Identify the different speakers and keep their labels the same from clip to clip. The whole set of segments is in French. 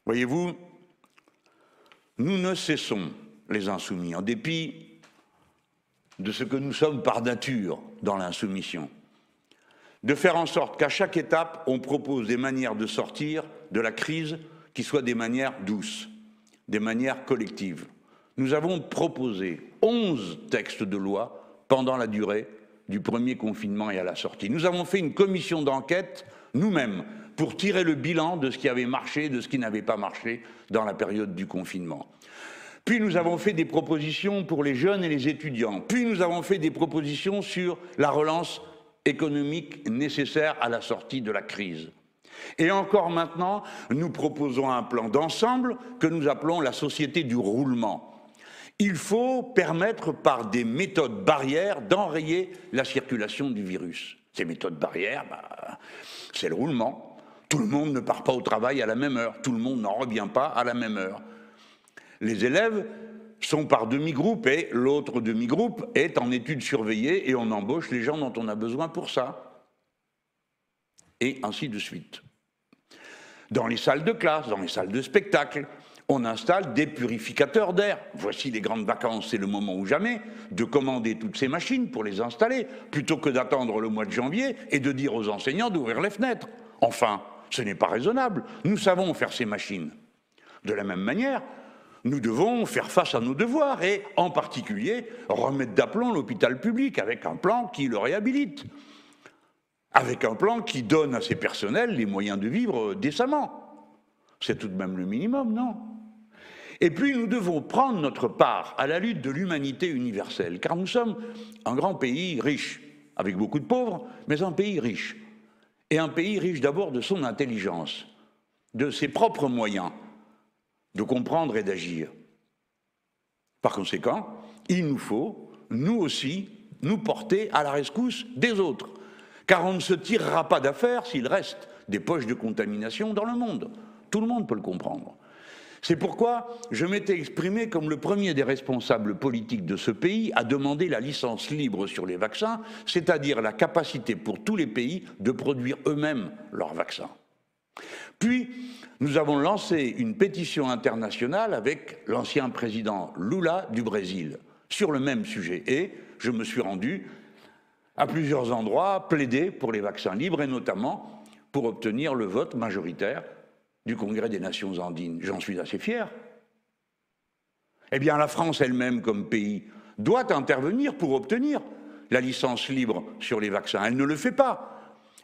Speaker 1: Voyez-vous, nous ne cessons, les insoumis, en dépit de ce que nous sommes par nature dans l'insoumission, de faire en sorte qu'à chaque étape, on propose des manières de sortir de la crise qui soient des manières douces, des manières collectives. Nous avons proposé 11 textes de loi pendant la durée du premier confinement et à la sortie. Nous avons fait une commission d'enquête, nous-mêmes, pour tirer le bilan de ce qui avait marché, de ce qui n'avait pas marché dans la période du confinement. Puis nous avons fait des propositions pour les jeunes et les étudiants. Puis nous avons fait des propositions sur la relance économique nécessaire à la sortie de la crise. Et encore maintenant, nous proposons un plan d'ensemble que nous appelons la société du roulement. Il faut permettre par des méthodes barrières d'enrayer la circulation du virus. Ces méthodes barrières, c'est le roulement. Tout le monde ne part pas au travail à la même heure, tout le monde n'en revient pas à la même heure. Les élèves sont par demi-groupe et l'autre demi-groupe est en études surveillées et on embauche les gens dont on a besoin pour ça. Et ainsi de suite. Dans les salles de classe, dans les salles de spectacle, on installe des purificateurs d'air. Voici les grandes vacances, c'est le moment ou jamais de commander toutes ces machines pour les installer, plutôt que d'attendre le mois de janvier et de dire aux enseignants d'ouvrir les fenêtres. Enfin, ce n'est pas raisonnable. Nous savons faire ces machines. De la même manière, nous devons faire face à nos devoirs et, en particulier, remettre d'aplomb l'hôpital public avec un plan qui le réhabilite, avec un plan qui donne à ses personnels les moyens de vivre décemment. C'est tout de même le minimum, non? Et puis nous devons prendre notre part à la lutte de l'humanité universelle, car nous sommes un grand pays riche, avec beaucoup de pauvres, mais un pays riche. Et un pays riche d'abord de son intelligence, de ses propres moyens de comprendre et d'agir. Par conséquent, il nous faut, nous aussi, nous porter à la rescousse des autres, car on ne se tirera pas d'affaire s'il reste des poches de contamination dans le monde. Tout le monde peut le comprendre. C'est pourquoi je m'étais exprimé comme le premier des responsables politiques de ce pays à demander la licence libre sur les vaccins, c'est-à-dire la capacité pour tous les pays de produire eux-mêmes leurs vaccins. Puis, nous avons lancé une pétition internationale avec l'ancien président Lula du Brésil sur le même sujet. Et je me suis rendu à plusieurs endroits plaider pour les vaccins libres et notamment pour obtenir le vote majoritaire du Congrès des Nations andines. J'en suis assez fier. Eh bien, la France elle-même, comme pays, doit intervenir pour obtenir la licence libre sur les vaccins. Elle ne le fait pas.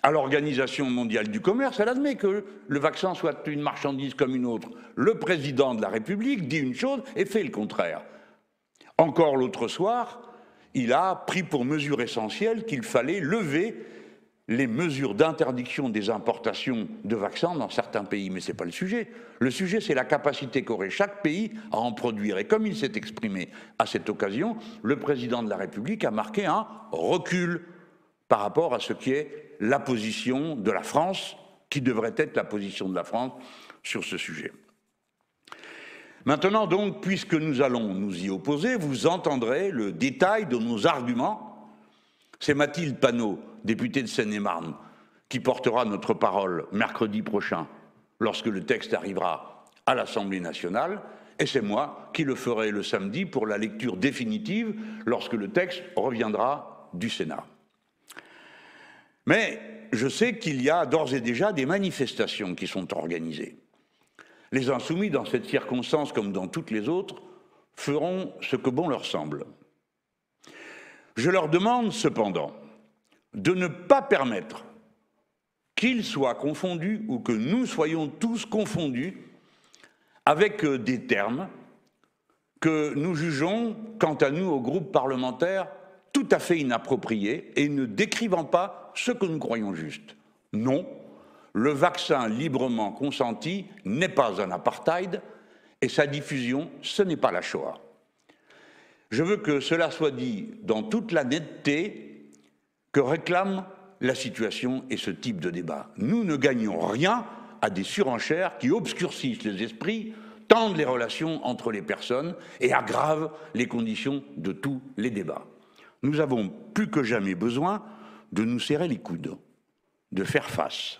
Speaker 1: À l'Organisation mondiale du commerce, elle admet que le vaccin soit une marchandise comme une autre. Le président de la République dit une chose et fait le contraire. Encore l'autre soir, il a pris pour mesure essentielle qu'il fallait lever les mesures d'interdiction des importations de vaccins dans certains pays. Mais ce n'est pas le sujet. Le sujet, c'est la capacité qu'aurait chaque pays à en produire. Et comme il s'est exprimé à cette occasion, le président de la République a marqué un recul par rapport à ce qui est la position de la France, qui devrait être la position de la France sur ce sujet. Maintenant donc, puisque nous allons nous y opposer, vous entendrez le détail de nos arguments. C'est Mathilde Panot, députée de Seine-et-Marne, qui portera notre parole mercredi prochain, lorsque le texte arrivera à l'Assemblée nationale, et c'est moi qui le ferai le samedi pour la lecture définitive, lorsque le texte reviendra du Sénat. Mais je sais qu'il y a d'ores et déjà des manifestations qui sont organisées. Les insoumis, dans cette circonstance comme dans toutes les autres, feront ce que bon leur semble. Je leur demande cependant de ne pas permettre qu'ils soient confondus ou que nous soyons tous confondus avec des termes que nous jugeons, quant à nous, au groupe parlementaire, tout à fait inappropriés et ne décrivant pas ce que nous croyons juste. Non, le vaccin librement consenti n'est pas un apartheid et sa diffusion, ce n'est pas la Shoah. Je veux que cela soit dit dans toute la netteté que réclame la situation et ce type de débat. Nous ne gagnons rien à des surenchères qui obscurcissent les esprits, tendent les relations entre les personnes et aggravent les conditions de tous les débats. Nous avons plus que jamais besoin de nous serrer les coudes, de faire face.